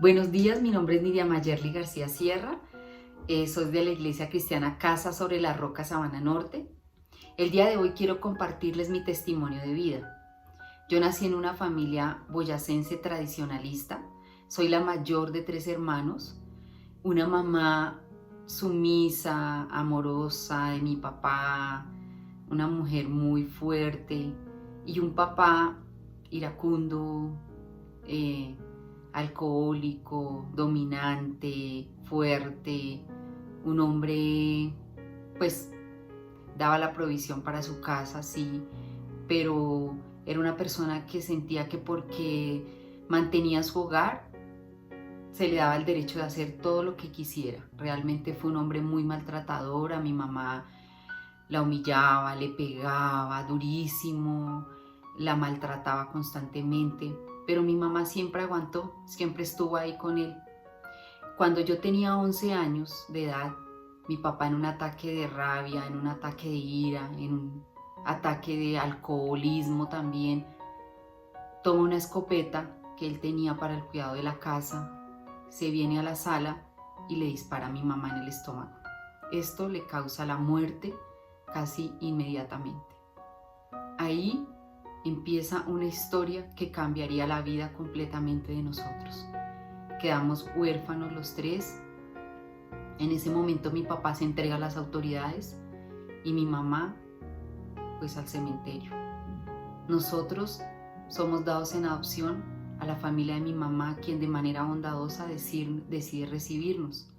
Buenos días, mi nombre es Nidia Mayerly García Sierra, soy de la Iglesia Cristiana Casa sobre la Roca Sabana Norte. El día de hoy quiero compartirles mi testimonio de vida. Yo nací en una familia boyacense tradicionalista, soy la mayor de 3 hermanos, una mamá sumisa, amorosa de mi papá, una mujer muy fuerte y un papá iracundo, alcohólico, dominante, fuerte, un hombre pues daba la provisión para su casa, sí, pero era una persona que sentía que porque mantenía su hogar se le daba el derecho de hacer todo lo que quisiera. Realmente fue un hombre muy maltratador. A mi mamá la humillaba, le pegaba durísimo, la maltrataba constantemente, pero mi mamá siempre aguantó, siempre estuvo ahí con él. Cuando yo tenía 11 años de edad, mi papá, en un ataque de rabia, en un ataque de ira, en un ataque de alcoholismo también, toma una escopeta que él tenía para el cuidado de la casa, se viene a la sala y le dispara a mi mamá en el estómago. Esto le causa la muerte casi inmediatamente. Ahí empieza una historia que cambiaría la vida completamente de nosotros. Quedamos huérfanos los 3. En ese momento mi papá se entrega a las autoridades y mi mamá pues al cementerio. Nosotros somos dados en adopción a la familia de mi mamá, quien de manera bondadosa decide recibirnos.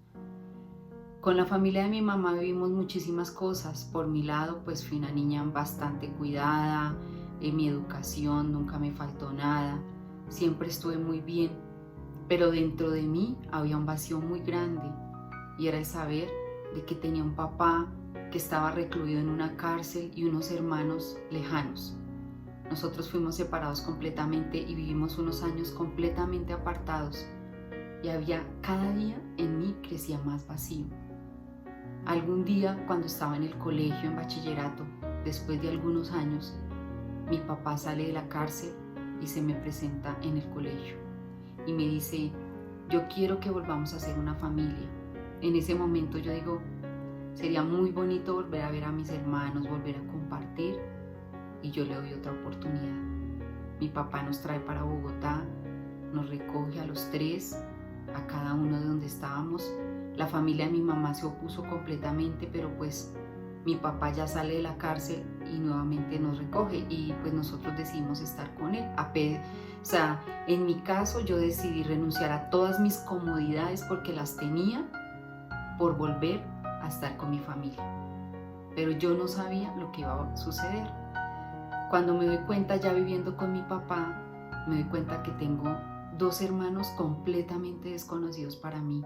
Con la familia de mi mamá vivimos muchísimas cosas. Por mi lado, pues fui una niña bastante cuidada, en mi educación nunca me faltó nada, siempre estuve muy bien, pero dentro de mí había un vacío muy grande y era el saber de que tenía un papá que estaba recluido en una cárcel y unos hermanos lejanos. Nosotros fuimos separados completamente y vivimos unos años completamente apartados y cada día en mí crecía más vacío. Algún día, cuando estaba en el colegio, en bachillerato, después de algunos años, mi papá sale de la cárcel y se me presenta en el colegio y me dice: yo quiero que volvamos a ser una familia. En ese momento yo digo, sería muy bonito volver a ver a mis hermanos, volver a compartir, y yo le doy otra oportunidad. Mi papá nos trae para Bogotá, nos recoge a los 3, a cada uno de donde estábamos. La familia de mi mamá se opuso completamente, pero pues mi papá ya sale de la cárcel y nuevamente nos recoge y pues nosotros decidimos estar con él. O sea, en mi caso yo decidí renunciar a todas mis comodidades porque las tenía por volver a estar con mi familia. Pero yo no sabía lo que iba a suceder. Cuando me doy cuenta, ya viviendo con mi papá, me doy cuenta que tengo 2 hermanos completamente desconocidos para mí,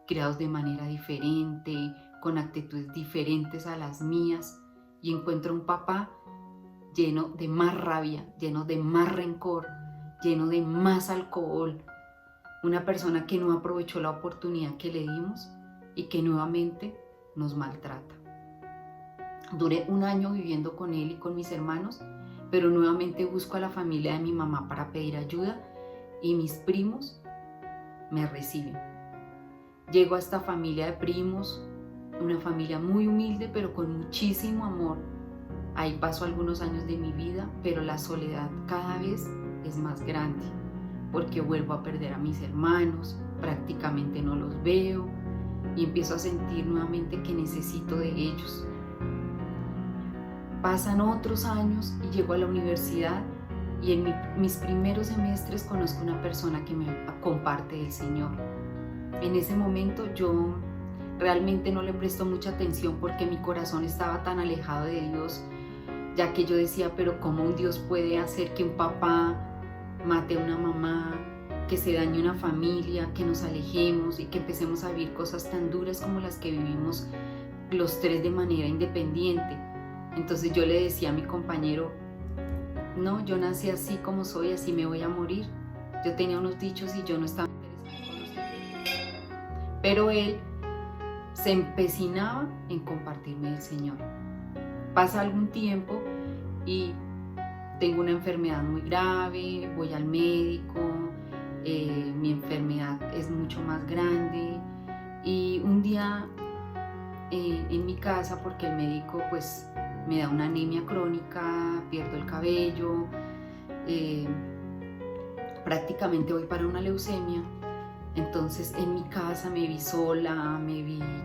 criados de manera diferente, con actitudes diferentes a las mías, y encuentro un papá lleno de más rabia, lleno de más rencor, lleno de más alcohol, una persona que no aprovechó la oportunidad que le dimos y que nuevamente nos maltrata. Duré un año viviendo con él y con mis hermanos, pero nuevamente busco a la familia de mi mamá para pedir ayuda y mis primos me reciben. Llego a esta familia de primos, una familia muy humilde pero con muchísimo amor. Ahí paso algunos años de mi vida, pero la soledad cada vez es más grande porque vuelvo a perder a mis hermanos, prácticamente no los veo y empiezo a sentir nuevamente que necesito de ellos. Pasan otros años y llego a la universidad y en mis primeros semestres conozco una persona que me comparte del Señor. En ese momento yo realmente no le presto mucha atención porque mi corazón estaba tan alejado de Dios, ya que yo decía, pero ¿cómo un Dios puede hacer que un papá mate a una mamá, que se dañe una familia, que nos alejemos y que empecemos a vivir cosas tan duras como las que vivimos los 3 de manera independiente? Entonces yo le decía a mi compañero, no, yo nací así como soy, así me voy a morir. Yo tenía unos dichos y yo no estaba interesada en conocer. Pero él se empecinaba en compartirme del Señor. Pasa algún tiempo y tengo una enfermedad muy grave, voy al médico, mi enfermedad es casa porque el médico pues me da una anemia crónica, pierdo el cabello, prácticamente voy para una leucemia. Entonces en mi casa me vi sola,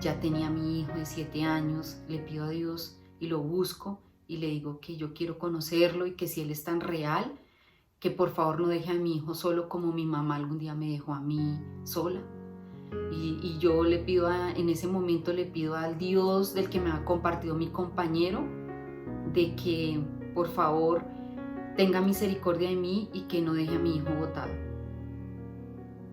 ya tenía a mi hijo de 7 años, le pido a Dios y lo busco y le digo que yo quiero conocerlo y que si él es tan real, que por favor no deje a mi hijo solo como mi mamá algún día me dejó a mí sola. Y yo le pido, en ese momento le pido al Dios del que me ha compartido mi compañero, de que por favor tenga misericordia de mí y que no deje a mi hijo botado.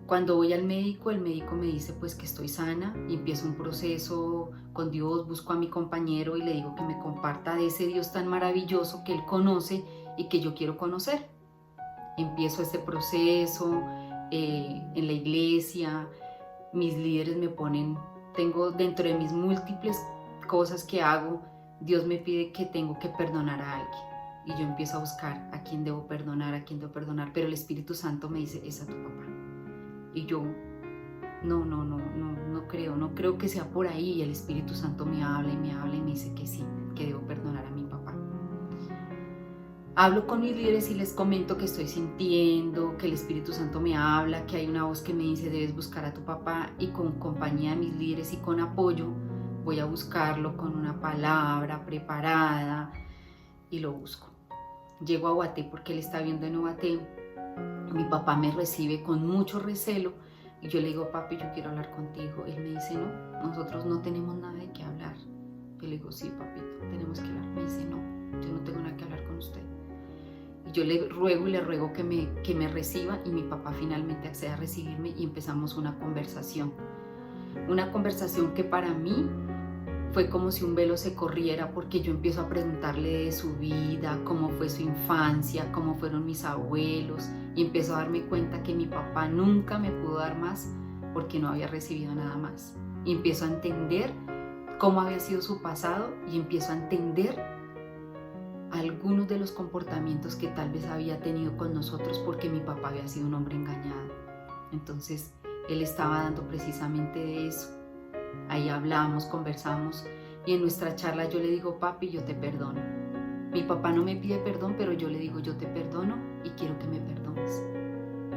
Cuando voy al médico, el médico me dice pues que estoy sana y empiezo un proceso con Dios, busco a mi compañero y le digo que me comparta de ese Dios tan maravilloso que él conoce y que yo quiero conocer. Empiezo ese proceso en la iglesia, mis líderes me ponen, tengo dentro de mis múltiples cosas que hago, Dios me pide que tengo que perdonar a alguien. Y yo empiezo a buscar a quién debo perdonar, pero el Espíritu Santo me dice, es a tu papá. Y yo, no creo que sea por ahí. Y el Espíritu Santo me habla y me dice que sí, que debo perdonar a mi papá. Hablo con mis líderes y les comento que estoy sintiendo, que el Espíritu Santo me habla, que hay una voz que me dice debes buscar a tu papá, y con compañía de mis líderes y con apoyo voy a buscarlo con una palabra preparada y lo busco. Llego a Guaté porque él está viviendo en Guaté. Mi papá me recibe con mucho recelo y yo le digo, papi, yo quiero hablar contigo. Él me dice, no, nosotros no tenemos nada de qué hablar. Yo le digo, sí, papito, tenemos que hablar. Me dice, no, yo no tengo nada que hablar con usted. Y yo le ruego que me reciba, y mi papá finalmente accede a recibirme y empezamos una conversación. Una conversación que para mí fue como si un velo se corriera, porque yo empiezo a preguntarle de su vida, cómo fue su infancia, cómo fueron mis abuelos, y empiezo a darme cuenta que mi papá nunca me pudo dar más porque no había recibido nada más. Y empiezo a entender cómo había sido su pasado y empiezo a entender algunos de los comportamientos que tal vez había tenido con nosotros porque mi papá había sido un hombre engañado. Entonces él estaba dando precisamente de eso. Ahí hablamos, conversamos, y en nuestra charla yo le digo, papi, yo te perdono. Mi papá no me pide perdón, pero yo le digo, yo te perdono y quiero que me perdones.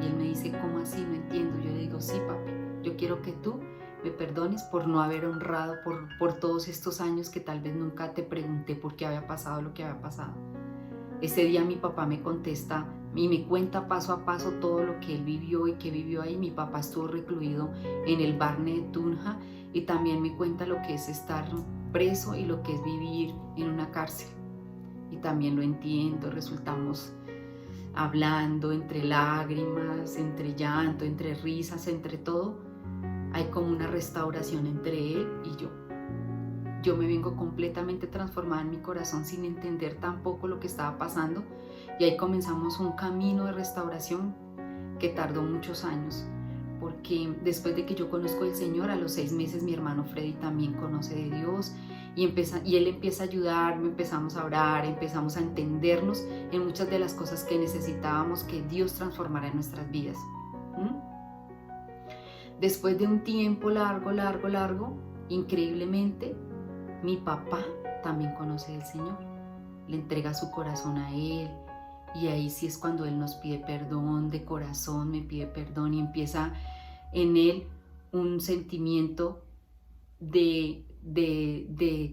Y él me dice, ¿cómo así? No entiendo. Yo le digo, sí, papi, yo quiero que tú me perdones por no haber honrado por todos estos años que tal vez nunca te pregunté por qué había pasado lo que había pasado. Ese día mi papá me contesta y me cuenta paso a paso todo lo que él vivió y que vivió ahí. Mi papá estuvo recluido en el Barne de Tunja y también me cuenta lo que es estar preso y lo que es vivir en una cárcel. Y también lo entiendo, resultamos hablando entre lágrimas, entre llanto, entre risas, entre todo. Hay como una restauración entre él y yo. Yo me vengo completamente transformada en mi corazón sin entender tampoco lo que estaba pasando, y ahí comenzamos un camino de restauración que tardó muchos años, porque después de que yo conozco al Señor, a los 6 meses mi hermano Freddy también conoce de Dios y él empieza a ayudarme, empezamos a orar, empezamos a entendernos en muchas de las cosas que necesitábamos que Dios transformara en nuestras vidas. Después de un tiempo largo, increíblemente, mi papá también conoce del Señor, le entrega su corazón a Él, y ahí sí es cuando Él nos pide perdón de corazón, me pide perdón, y empieza en Él un sentimiento de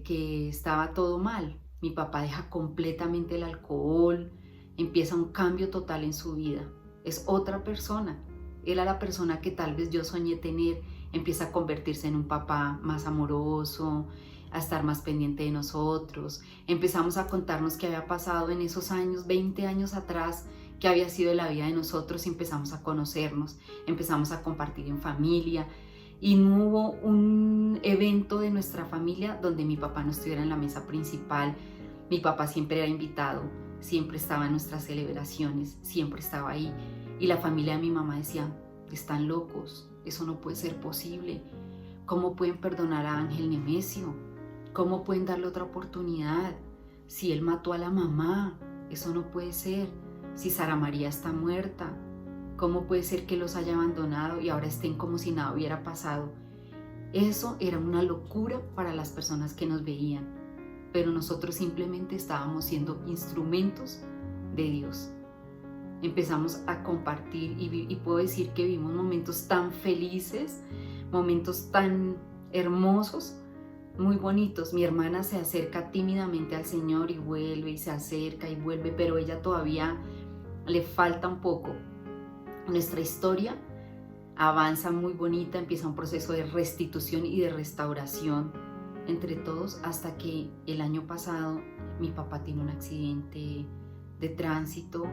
que estaba todo mal. Mi papá deja completamente el alcohol, empieza un cambio total en su vida, es otra persona. Era la persona que tal vez yo soñé tener, empieza a convertirse en un papá más amoroso, a estar más pendiente de nosotros. Empezamos a contarnos qué había pasado en esos años, 20 años atrás, qué había sido la vida de nosotros, y empezamos a conocernos, empezamos a compartir en familia, y no hubo un evento de nuestra familia donde mi papá no estuviera en la mesa principal. Mi papá siempre era invitado, siempre estaba en nuestras celebraciones, siempre estaba ahí. Y la familia de mi mamá decía, están locos, eso no puede ser posible. ¿Cómo pueden perdonar a Ángel Nemesio? ¿Cómo pueden darle otra oportunidad? Si él mató a la mamá, eso no puede ser. Si Sara María está muerta, ¿cómo puede ser que los haya abandonado y ahora estén como si nada hubiera pasado? Eso era una locura para las personas que nos veían, pero nosotros simplemente estábamos siendo instrumentos de Dios. Empezamos a compartir y puedo decir que vivimos momentos tan felices, momentos tan hermosos, muy bonitos. Mi hermana se acerca tímidamente al Señor y vuelve y se acerca y vuelve, pero ella todavía le falta un poco. Nuestra historia avanza muy bonita, empieza un proceso de restitución y de restauración entre todos, hasta que el año pasado mi papá tiene un accidente de tránsito,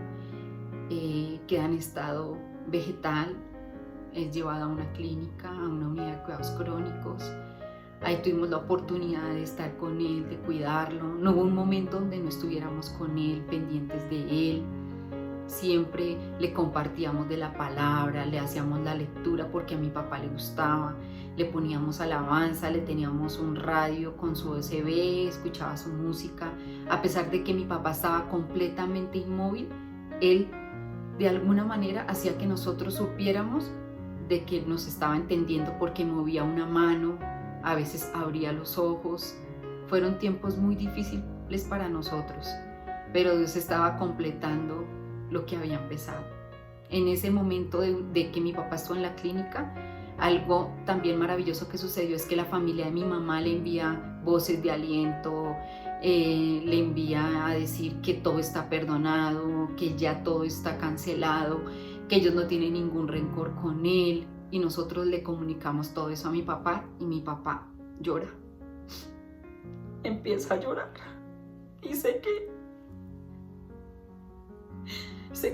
queda en estado vegetal, es llevado a una clínica, a una unidad de cuidados crónicos. Ahí tuvimos la oportunidad de estar con él, de cuidarlo. No hubo un momento donde no estuviéramos con él, pendientes de él. Siempre le compartíamos de la palabra, le hacíamos la lectura porque a mi papá le gustaba, le poníamos alabanza, le teníamos un radio con su USB, escuchaba su música. A pesar de que mi papá estaba completamente inmóvil, él de alguna manera hacía que nosotros supiéramos de que nos estaba entendiendo porque movía una mano, a veces abría los ojos. Fueron tiempos muy difíciles para nosotros, pero Dios estaba completando lo que había empezado. En ese momento de que mi papá estuvo en la clínica, algo también maravilloso que sucedió es que la familia de mi mamá le envía voces de aliento, le envía a decir que todo está perdonado, que ya todo está cancelado, que ellos no tienen ningún rencor con él, y nosotros le comunicamos todo eso a mi papá y mi papá llora. Empieza a llorar y sé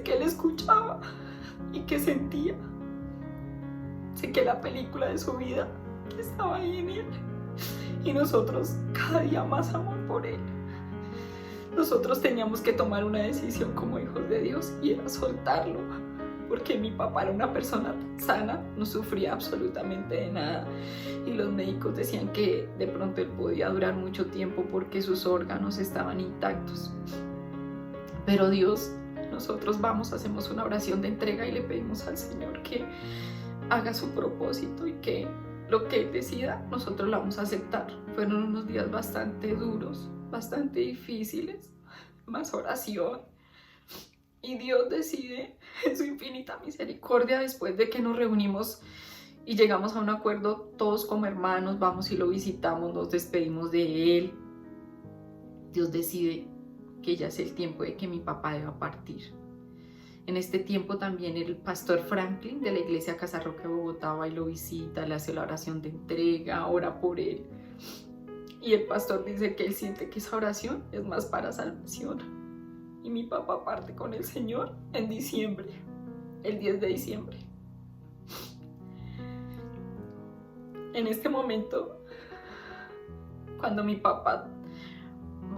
que él escuchaba y que sentía. Sé que la película de su vida estaba ahí en él, y nosotros cada día más amor por él. Nosotros teníamos que tomar una decisión como hijos de Dios, y era soltarlo, porque mi papá era una persona sana, no sufría absolutamente de nada, y los médicos decían que de pronto él podía durar mucho tiempo porque sus órganos estaban intactos. Pero Dios, nosotros hacemos una oración de entrega y le pedimos al Señor que haga su propósito, y que lo que Él decida, nosotros lo vamos a aceptar. Fueron unos días bastante duros, bastante difíciles, más oración. Y Dios decide, en su infinita misericordia, después de que nos reunimos y llegamos a un acuerdo todos como hermanos, vamos y lo visitamos, nos despedimos de Él. Dios decide que ya es el tiempo de que mi papá deba partir. En este tiempo también el pastor Franklin de la iglesia Casa Roca de Bogotá va y lo visita, le hace la oración de entrega, ora por él. Y el pastor dice que él siente que esa oración es más para salvación. Y mi papá parte con el Señor en diciembre, el 10 de diciembre. En este momento, cuando mi papá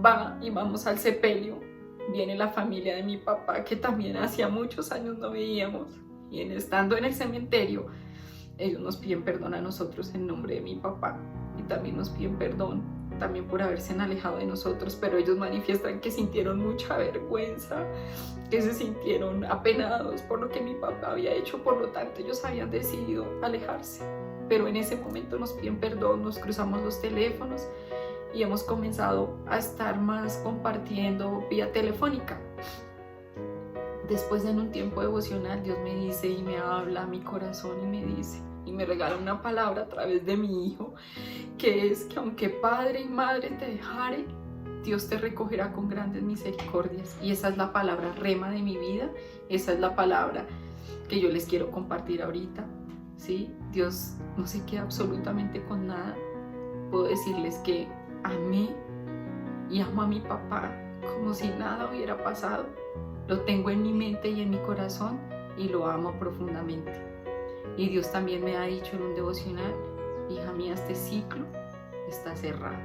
va y vamos al sepelio, viene la familia de mi papá, que también hacía muchos años no veíamos, y estando en el cementerio, ellos nos piden perdón a nosotros en nombre de mi papá, y también nos piden perdón también por haberse alejado de nosotros, pero ellos manifiestan que sintieron mucha vergüenza, que se sintieron apenados por lo que mi papá había hecho, por lo tanto ellos habían decidido alejarse. Pero en ese momento nos piden perdón, nos cruzamos los teléfonos y hemos comenzado a estar más compartiendo vía telefónica. Después, en un tiempo devocional, Dios me dice y me habla a mi corazón y me dice y me regala una palabra a través de mi hijo, que es que aunque padre y madre te dejare, Dios te recogerá con grandes misericordias. Y esa es la palabra rema de mi vida, esa es la palabra que yo les quiero compartir ahorita, ¿sí? Dios no se queda absolutamente con nada. Puedo decirles que amé y amo a mi papá como si nada hubiera pasado. Lo tengo en mi mente y en mi corazón y lo amo profundamente. Y Dios también me ha dicho en un devocional: hija mía, este ciclo está cerrado.